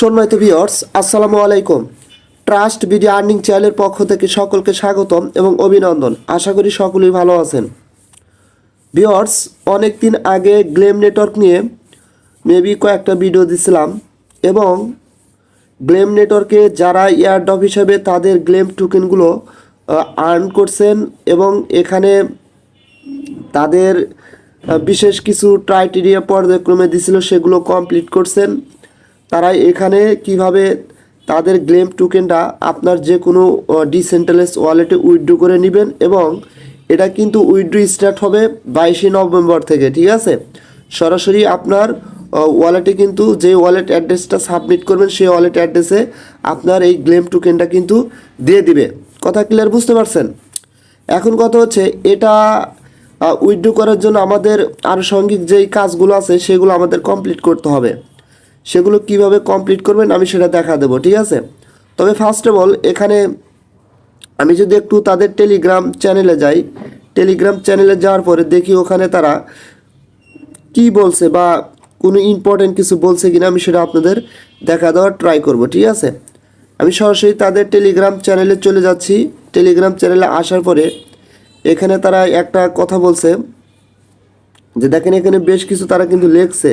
সম্মানিত ভিউয়ার্স, আসসালামু আলাইকুম। ট্রাস্ট ভিডিও আর্নিং চ্যানেলের পক্ষ থেকে সকলকে স্বাগতম এবং অভিনন্দন। আশা করি সকলেই ভালো আছেন। ভিউয়ার্স, অনেক দিন আগে গ্লেম নেটওয়ার্ক নিয়ে মেবি কয়েকটা ভিডিও দিছিলাম এবং গ্লেম নেটওয়ার্কে যারা এয়ারড্রপ হিসেবে তাদের গ্লেম টোকেনগুলো আর্ন করছেন এবং এখানে তাদের বিশেষ কিছু ক্রাইটেরিয়া পর্যায়ক্রমে দিছিল, সেগুলো কমপ্লিট করছেন। তারা এখানে কিভাবে তাদের গ্লেম টোকেনটা আপনার যে কোনো ডিসেন্ট্রালাইজ ওয়ালেটে উইথড্র করে নেবেন এবং এটা কিন্তু উইথড্র স্টার্ট হবে 22শে নভেম্বর থেকে, ঠিক আছে। সরাসরি আপনার ওয়ালেটে কিন্তু যে ওয়ালেট অ্যাড্রেসটা সাবমিট করবেন সেই ওয়ালেট অ্যাড্রেসে আপনার এই গ্লেম টোকেনটা কিন্তু দিয়ে দিবে। কথা ক্লিয়ার, বুঝতে পারছেন? এখন কথা হচ্ছে, এটা উইথড্র করার জন্য আমাদের আনুষঙ্গিক যেই কাজগুলো আছে সেগুলো আমাদের কমপ্লিট করতে হবে। সেগুলো কিভাবে কমপ্লিট করবেন আমি সেটা দেখা দেবো, ঠিক আছে। তবে ফার্স্ট অফ অল এখানে আমি যদি একটু তাদের টেলিগ্রাম চ্যানেলে যাই, টেলিগ্রাম চ্যানেলে যাওয়ার পরে দেখি ওখানে তারা কি বলছে বা কোনো ইম্পর্টেন্ট কিছু বলছে কিনা আমি সেটা আপনাদের দেখা দেওয়ার ট্রাই করব, ঠিক আছে। আমি সরাসরি তাদের টেলিগ্রাম চ্যানেলে চলে যাচ্ছি। টেলিগ্রাম চ্যানেলে আসার পরে এখানে তারা একটা কথা বলছে যে দেখেন এখানে বেশ কিছু তারা কিন্তু লেখছে।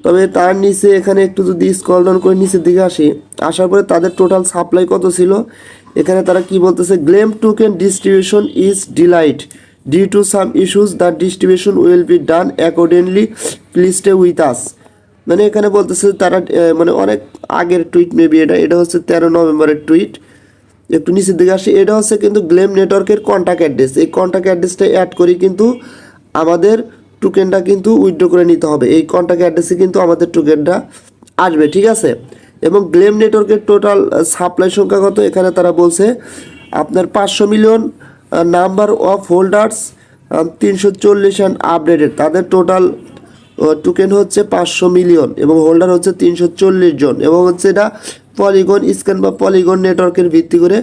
তবে তার নিচে এখানে একটু যদি স্ক্রল ডাউন করে নিচের দিকে আসার পরে তাদের টোটাল সাপ্লাই কত ছিল এখানে তারা কি বলতেছে, claim token distribution is delayed due to some issues, the distribution will be done accordingly, please stay with us. মানে এখানে বলতেছে তারা মানে অনেক আগের টুইট মেবি, এটা হচ্ছে 13 নভেম্বরের টুইট। একটু নিচের দিকে আসি, এটা হচ্ছে কিন্তু গ্লেম নেটওয়ার্কের কন্ট্যাক্ট অ্যাড্রেস। এই কন্ট্যাক্ট অ্যাড্রেসটা অ্যাড করি কিন্তু আমাদের টোকেনটা কিন্তু উইথড্র করে নিতে হবে। এই কন্ট্যাক্ট অ্যাড্রেসে কিন্তু আমাদের টোকেনটা আসবে, ঠিক আছে। এবং গ্লেম নেটওয়ার্কের টোটাল সাপ্লাই সংখ্যা কত এখানে তারা বলছে আপনার 500 million number of holders 340 and updated. তাদের টোটাল টোকেন হচ্ছে 500 মিলিয়ন এবং হোল্ডার হচ্ছে 340 জন এবং হচ্ছে এটা পলিগন স্ক্যান বা পলিগন নেটওয়ার্কের ভিত্তি করে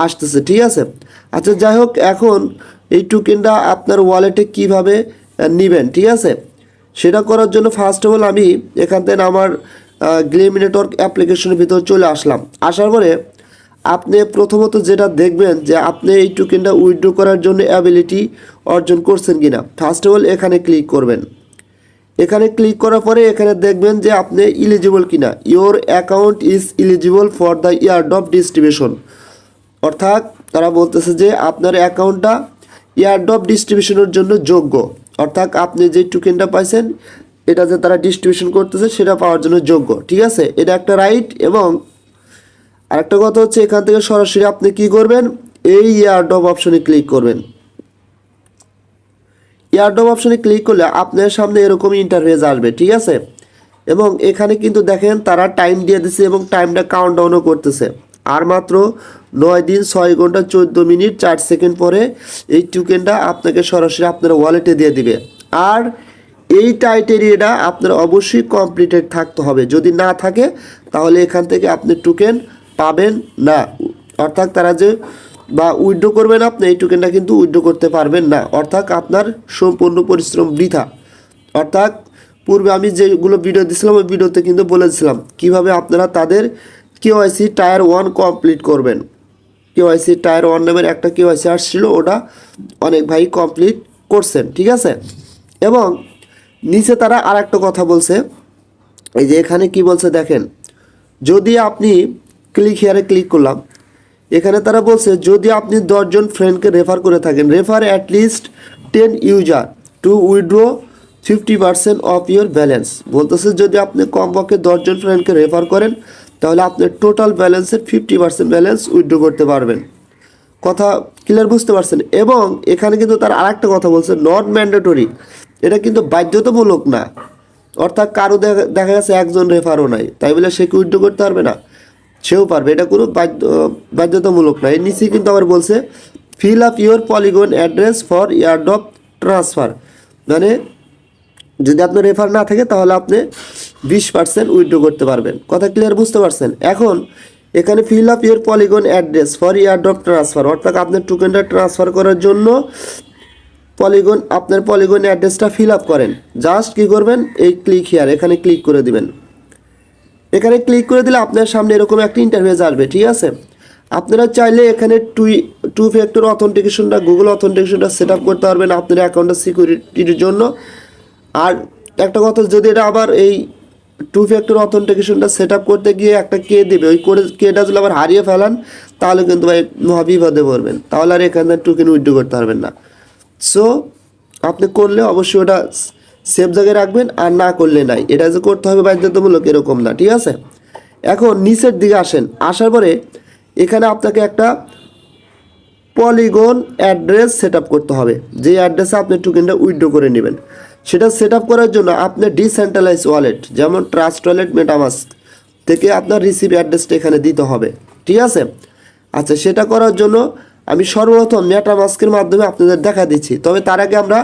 আসতেছে, ঠিক আছে। আচ্ছা, যাই হোক, এখন এই টোকেনটা আপনার ওয়ালেটে কিভাবে নেবেন, ঠিক আছে, সেটা করার জন্য ফার্স্ট অফ অল আমি এখান থেকে আমার গ্লেম নেটওয়ার্ক অ্যাপ্লিকেশনের ভিতর চলে আসলাম। আসার পরে আপনি প্রথমত যেটা দেখবেন যে আপনি এই টোকেনটা উইথড্র করার জন্য অ্যাবিলিটি অর্জন করছেন কিনা। ফার্স্ট অফ অল এখানে ক্লিক করবেন। এখানে ক্লিক করার পরে এখানে দেখবেন যে আপনি ইলিজিবল কিনা, your account is eligible for the airdrop distribution. অর্থাৎ তারা বলতেছে যে আপনার অ্যাকাউন্টটা এয়ারড্রপ ডিস্ট্রিবিউশনের জন্য যোগ্য। অর্থাৎ আপনি যে টোকেনটা পাইছেন এটা যে তারা ডিস্ট্রিবিউশন করতেছে সেটা পাওয়ার জন্য যোগ্য, ঠিক আছে। এটা একটা রাইট। এবং আরেকটা কথা হচ্ছে এখান থেকে সরাসরি আপনি কি করবেন, এই এয়ারড্রপ অপশনে ক্লিক করবেন। এয়ারড্রপ অপশনে ক্লিক করলে আপনার সামনে এরকম ইন্টারফেস আসবে, ঠিক আছে। এবং এখানে কিন্তু দেখেন তারা টাইম দিয়ে দিচ্ছে এবং টাইমটা কাউন্টডাউনও করতেছে। আর মাত্র 9 দিন 6 ঘন্টা 14 মিনিট 4 সেকেন্ড পরে এই টোকেনটা আপনাকে সরাসরি আপনার ওয়ালেটে দিয়ে দিবে। আর এই ক্রাইটেরিয়াটা আপনার অবশ্যই কমপ্লিটেড থাকতে হবে। যদি না থাকে তাহলে এখান থেকে আপনি টোকেন পাবেন না। অর্থাৎ তারা যে বা উইথড্র করবেন আপনি এই টোকেনটা কিন্তু উইথড্র করতে পারবেন না। অর্থাৎ আপনার সম্পূর্ণ পরিশ্রম বৃথা। অর্থাৎ পূর্বে আমি যেগুলো ভিডিও দিয়েছিলাম ওই ভিডিওতে কিন্তু বলেছিলাম কিভাবে আপনারা তাদের কেওয়াইসি টায়ার 1 কমপ্লিট করবেন। কেওয়াইসি টায়ার 1 নামের একটা কেওয়াইসি আসছিল, ওটা অনেক ভাই কমপ্লিট করছেন, ঠিক আছে। এবং নিচে তারা আর একটা কথা বলছে, এই যে এখানে কি বলছে দেখেন, যদি আপনি ক্লিক হিয়ারে ক্লিক করলাম, এখানে তারা বলছে যদি আপনি 10 জন ফ্রেন্ডকে রেফার করে থাকেন, refer at least 10 user to withdraw 50% of your balance. বলতেছে যদি আপনি কমপক্ষে 10 জন ফ্রেন্ডকে রেফার করেন তাহলে আপনার টোটাল ব্যালেন্সের 50% ব্যালেন্স উইথড্র করতে পারবেন। কথা ক্লিয়ার, বুঝতে পারছেন? এবং এখানে কিন্তু তার আরেকটা কথা বলছে, নট ম্যান্ডেটরি। এটা কিন্তু বাধ্যতামূলক না। অর্থাৎ কারো দেখা গেছে একজন রেফারও নাই, তাই বলে সে কি উইথড্র করতে পারবে না? সেও পারবে। এটা কোনো বাধ্যতামূলক না। এর নিচে কিন্তু আবার বলছে fill up your polygon address for airdrop transfer. মানে যদি আপনার রেফার না থাকে তাহলে আপনি 20% উইথড্র করতে পারবেন। কথা ক্লিয়ার, বুঝতে পারছেন? এখন এখানে fill up your polygon address for airdrop transfer, অর্থাৎ আপনার টোকেনটা ট্রান্সফার করার জন্য আপনার পলিগন অ্যাড্রেসটা ফিল আপ করেন। জাস্ট কী করবেন, এই ক্লিক হিয়ার এখানে ক্লিক করে দিবেন। এখানে ক্লিক করে দিলে আপনার সামনে এরকম একটা ইন্টারফেস আসবে, ঠিক আছে। আপনারা চাইলে এখানে টু ফ্যাক্টর অথেন্টিকেশনটা, গুগল অথেন্টিকেশনটা সেট আপ করতে পারবেন আপনার অ্যাকাউন্টের সিকিউরিটির জন্য। আর একটা কথা, যদি এটা আবার এই টু ফ্যাক্টর অথেন্টিকেশনটা সেট আপ করতে গিয়ে একটা কে দেবে, ওই কেটা যদি আবার হারিয়ে ফেলান তাহলে কিন্তু ভাই মহাবিপদে পড়বেন, তাহলে আর এখানে টোকেন উইথড্র করতে পারবেন না। সো আপনি করলে অবশ্যই ওটা সেফ জায়গায় রাখবেন, আর না করলে নাই। এটা যে করতে হবে বাধ্যতামূলক এরকম না, ঠিক আছে। এখন নিচের দিকে আসেন, আসার পরে এখানে আপনাকে একটা পলিগন অ্যাড্রেস সেট আপ করতে হবে, যে অ্যাড্রেসে আপনি টোকেনটা উইথড্র করে নেবেন। সেটা সেট আপ করার জন্য আপনার ডিসেন্ট্রালাইজ ওয়ালেট যেমন ট্রাস্ট ওয়ালেট, মেটামাস্ক থেকে আপনার রিসিভ অ্যাড্রেসটা এখানে দিতে হবে, ঠিক আছে। আচ্ছা, সেটা করার জন্য আমি সর্বপ্রথম মেটামাস্কের মাধ্যমে আপনাদের দেখা দিচ্ছি, তবে তার আগে আমরা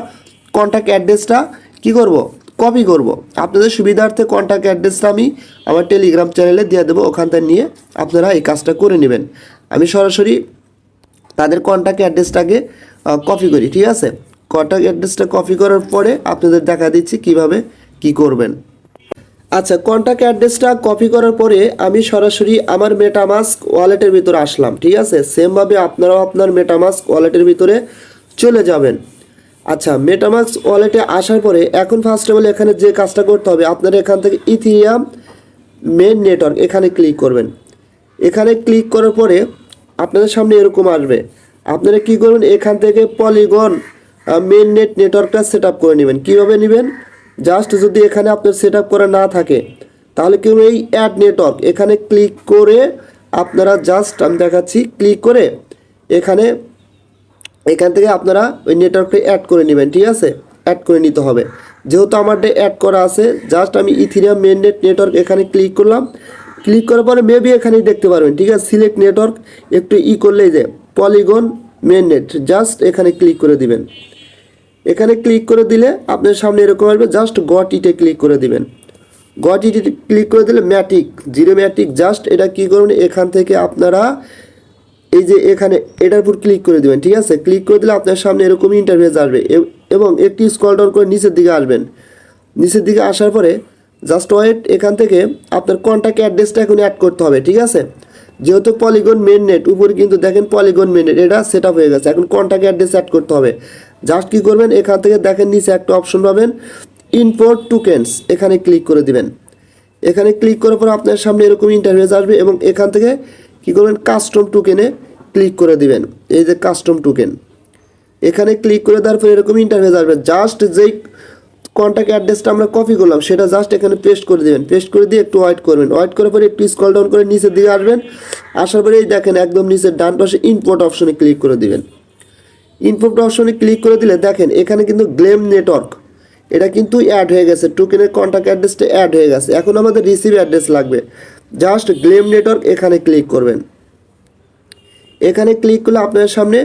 কন্ট্যাক্ট অ্যাড্রেসটা কী করব, কপি করব। আপনাদের সুবিধার্থে কন্ট্যাক্ট অ্যাড্রেসটা আমি আমার টেলিগ্রাম চ্যানেলে দিয়ে দেবো, ওখান থেকে নিয়ে আপনারা এই কাজটা করে নেবেন। আমি সরাসরি তাদের কন্ট্যাক্ট অ্যাড্রেসটাকে কপি করি, ঠিক আছে। কন্ট্যাক্ট অ্যাড্রেসটা কপি করার পরে আপনাদের দেখা দিচ্ছি কিভাবে কি করবেন। আচ্ছা, কন্ট্যাক্ট অ্যাড্রেসটা কপি করার পরে আমি সরাসরি আমার মেটামাস্ক ওয়ালেটের ভিতরে আসলাম, ঠিক আছে। সেমভাবে আপনারাও আপনার মেটামাস্ক ওয়ালেটের ভিতরে চলে যাবেন। আচ্ছা, মেটামাস্ক ওয়ালেটে আসার পরে এখন ফার্স্ট অফ অল এখানে যে কাজটা করতে হবে, আপনারা এখান থেকে ইথিরিয়াম মেন নেটওয়ার্ক এখানে ক্লিক করবেন। এখানে ক্লিক করার পরে আপনাদের সামনে এরকম আসবে। আপনারা কি করবেন, এখান থেকে পলিগন মেন নেটওয়ার্কটা সেট আপ করে নেবেন। কীভাবে নেবেন, জাস্ট যদি এখানে আপনার সেট আপ করা না থাকে তাহলে কেউ এই অ্যাড নেটওয়ার্ক এখানে ক্লিক করে আপনারা জাস্ট, আমি দেখাচ্ছি, ক্লিক করে এখান থেকে আপনারা ওই নেটওয়ার্কটা অ্যাড করে নেবেন, ঠিক আছে। অ্যাড করে নিতে হবে, যেহেতু আমারটা অ্যাড করা আছে। জাস্ট আমি ইথিরিয়াম মেন নেটওয়ার্ক এখানে ক্লিক করলাম। ক্লিক করার পরে মেবি এখানেই দেখতে পারবেন, ঠিক আছে। সিলেক্ট নেটওয়ার্ক একটু করলেই যে পলিগন মেন নেট, জাস্ট এখানে ক্লিক করে দিবেন। এখানে ক্লিক করে দিলে আপনার সামনে এরকম আসবে, জাস্ট গট ইটে ক্লিক করে দিবেন। গট ইটে ক্লিক করে দিলে ম্যাটিক, জিরো ম্যাটিক, জাস্ট এটা কী করবেন, এখান থেকে আপনারা এই যে এখানে এটার উপর ক্লিক করে দেবেন, ঠিক আছে। ক্লিক করে দিলে আপনার সামনে এরকমই ইন্টারফেস আসবে এবং একটি স্ক্রল ডাউন করে নিচের দিকে আসবেন। নিচের দিকে আসার পরে জাস্ট ওয়েট, এখান থেকে আপনার কন্ট্যাক্ট অ্যাড্রেসটা এখন অ্যাড করতে হবে, ঠিক আছে। যেহেতু পলিগন মেন নেট উপরে কিন্তু দেখেন পলিগন মেন নেট এটা সেট আপ হয়ে গেছে, এখন কন্ট্যাক্ট অ্যাড্রেস অ্যাড করতে হবে। জাস্ট কী করবেন, এখান থেকে দেখেন নিচে একটা অপশন পাবেন ইম্পোর্ট টোকেন্স, এখানে ক্লিক করে দিবেন। এখানে ক্লিক করার পর আপনার সামনে এরকম ইন্টারফেস আসবে এবং এখান থেকে কী করবেন, কাস্টম টোকেনে ক্লিক করে দিবেন। এই যে কাস্টম টোকেন, এখানে ক্লিক করে দেওয়ার পর এরকম ইন্টারফেস আসবে। জাস্ট যেই কন্ট্যাক্ট অ্যাড্রেসটা আমরা কপি করলাম সেটা জাস্ট এখানে পেস্ট করে দেবেন। পেস্ট করে দিয়ে একটু ওয়েট করবেন। ওয়েট করার পরে একটু স্ক্রল ডাউন করে নিচের দিকে আসবেন। আসার পরে এই দেখেন একদম নিচের ডান পাশে ইম্পোর্ট অপশনে ক্লিক করে দিবেন। ইম্পোর্ট অপশনে ক্লিক করে দিলে দেখেন এখানে কিন্তু গ্লেম নেটওয়ার্ক এটা কিন্তু অ্যাড হয়ে গেছে, টোকেনের কন্ট্যাক্ট অ্যাড্রেসটা অ্যাড হয়ে গেছে। এখন আমাদের রিসিভ অ্যাড্রেস লাগবে। জাস্ট গ্লেম নেটওয়ার্ক এখানে ক্লিক করবেন। এখানে ক্লিক করলে আপনার সামনে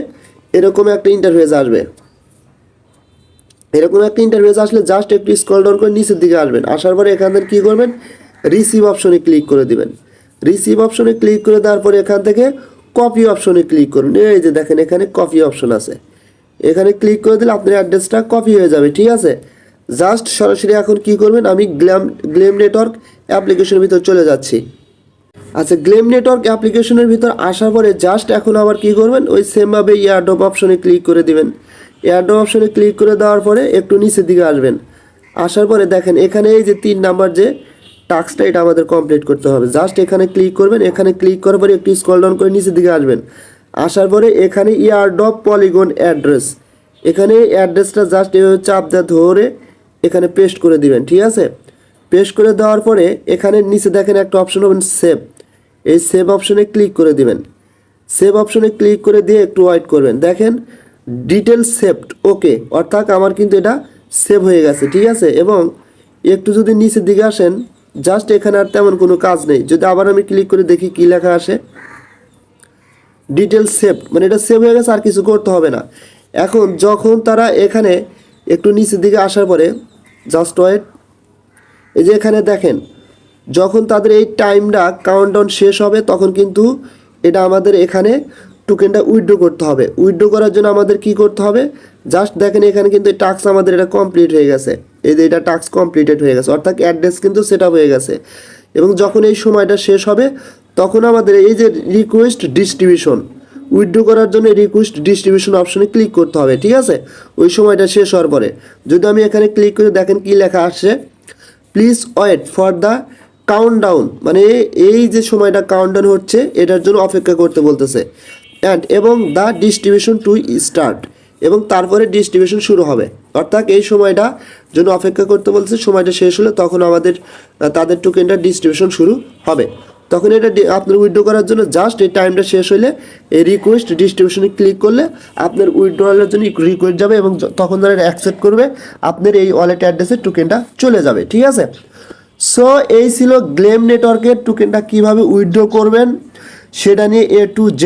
এরকম একটা ইন্টারফেস আসবে। এরকম একটা ইন্টারফেস আসলে জাস্ট একটু স্ক্রল ডাউন করে নিচের দিকে আসবেন। আসার পরে এখান থেকে কী করবেন, রিসিভ অপশনে ক্লিক করে দিবেন। রিসিভ অপশনে ক্লিক করে দেওয়ার পরে এখান থেকে কপি অপশনে ক্লিক করুন। এই যে দেখেন এখানে কপি অপশন আছে, এখানে ক্লিক করে দিলে আপনার অ্যাড্রেসটা কপি হয়ে যাবে, ঠিক আছে। জাস্ট সরাসরি এখন কী করবেন, আমি গ্লেম নেটওয়ার্ক অ্যাপ্লিকেশনের ভিতর চলে যাচ্ছি। আচ্ছা, গ্লেম নেটওয়ার্ক অ্যাপ্লিকেশনের ভিতর আসার পরে জাস্ট এখন আবার কী করবেন, ওই সেমভাবে এয়ারড্রপ অপশনে ক্লিক করে দিবেন। এয়ারড্রপ অপশনে ক্লিক করে দেওয়ার পরে একটু নিচের দিকে আসবেন। আসার পরে দেখেন এখানে এই যে 3 নাম্বার যে টাস্কটা এটা আমাদের কমপ্লিট করতে হবে। জাস্ট এখানে ক্লিক করবেন। এখানে ক্লিক করার পরে একটু স্ক্রল ডাউন করে নিচের দিকে আসবেন। আসার পরে এখানে এয়ারড্রপ পলিগন অ্যাড্রেস, এখানে অ্যাড্রেসটা জাস্ট এভাবে চাপ দিয়ে ধরে এখানে পেস্ট করে দিবেন, ঠিক আছে। পেস্ট করে দেওয়ার পরে এখানে নিচে দেখেন একটা অপশন পাবেন সেভ, এই সেভ অপশনে ক্লিক করে দিবেন। সেভ অপশনে ক্লিক করে দিয়ে একটু ওয়েট করবেন। দেখেন ডিটেলস সেভড, ওকে, অর্থাৎ আমার কিন্তু এটা সেভ হয়ে গেছে, ঠিক আছে। এবং একটু যদি নিচের দিকে আসেন, জাস্ট এখানে আর তেমন কোনো কাজ নেই। যদি আবার আমি ক্লিক করে দেখি কী লেখা আসে, ডিটেলস সেভড, মানে এটা সেভ হয়ে গেছে, আর কিছু করতে হবে না। এখন যখন তারা এখানে একটু নিচের দিকে আসার পরে জাস্ট ওয়েট, এই যে এখানে দেখেন যখন তাদের এই টাইমটা কাউন্টডাউন শেষ হবে তখন কিন্তু এটা আমাদের এখানে টোকেনটা উইথড্র করতে হবে। উইথড্র করার জন্য আমাদের কি করতে হবে, জাস্ট দেখেন এখানে কিন্তু এই টাস্ক আমাদের এটা কমপ্লিট হয়ে গেছে। এই যে এটা টাস্ক কমপ্লিটেড হয়ে গেছে, অর্থাৎ অ্যাড্রেস কিন্তু সেট আপ হয়ে গেছে। এবং যখন এই সময়টা শেষ হবে তখন আমাদের এই যে রিকোয়েস্ট ডিস্ট্রিবিউশন উইথড্র করার জন্য রিকোয়েস্ট ডিস্ট্রিবিউশন অপশনে ক্লিক করতে হবে, ঠিক আছে? ওই সময়টা শেষ হওয়ার পরে যদি আমি এখানে ক্লিক করে দেখেন কি লেখা আসছে, please wait for the countdown, মানে এই যে সময়টা কাউন্টডাউন হচ্ছে এটার জন্য অপেক্ষা করতে বলতেছে, এবং দ্য ডিস্ট্রিবিউশন টু স্টার্ট, এবং তারপরে ডিস্ট্রিবিউশন শুরু হবে। অর্থাৎ এই সময়টা জন্য অপেক্ষা করতে বলছে, সময়টা শেষ হলে তখন আমাদের তাদের টোকেনটা ডিস্ট্রিবিউশন শুরু হবে। তখন এটা আপনার উইথড্র করার জন্য জাস্ট এই টাইমটা শেষ হলে এই রিকোয়েস্ট ডিস্ট্রিবিউশনে ক্লিক করলে আপনার উইথড্রয়ালের জন্য রিকোয়েস্ট যাবে এবং তখন তারা অ্যাকসেপ্ট করবে, আপনার এই ওয়ালেট অ্যাড্রেসে টোকেনটা চলে যাবে, ঠিক আছে? সো এই ছিল গ্লেম নেটওয়ার্কের টোকেনটা কীভাবে উইথড্র করবেন সেটা নিয়ে A to Z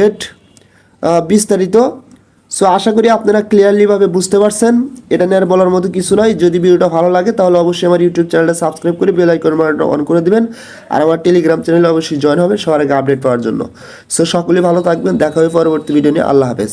বিস্তারিত। সো আশা করি আপনারা ক্লিয়ারলিভাবে বুঝতে পারছেন, এটা নিয়ে আর বলার মতো কিছু নয়। যদি ভিডিওটা ভালো লাগে তাহলে অবশ্যই আমার ইউটিউব চ্যানেলটা সাবস্ক্রাইব করে বেল আইকন বাটনটা অন করে দিবেন, আর আমার টেলিগ্রাম চ্যানেলে অবশ্যই জয়েন হবেন সবার আগে আপডেট পাওয়ার জন্য। সো সকলেই ভালো থাকবেন, দেখা হবে পরবর্তী ভিডিও নিয়ে। আল্লাহ হাফেজ।